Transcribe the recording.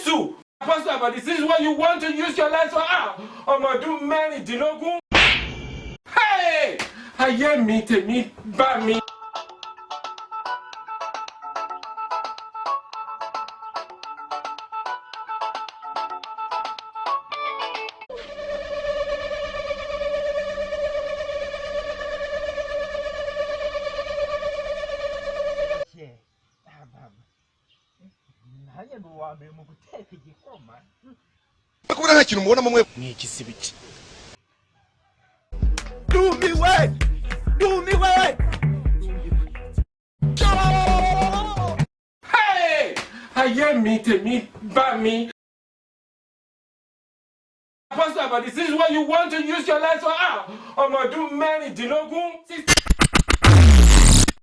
Jésù. Apostle about this is what you want to use your life for. Ọmọdún mẹ́rìndínlógún. Hey! Ayé mi tèmi bá mi. Bakubona nta kintu mubona mumwe ni igisibiki. Do me well. Hey! Ayé mi tèmi bá mi. Apostle about this is what you want to use your life for. Ọmọdún mẹ́rìndínlógún.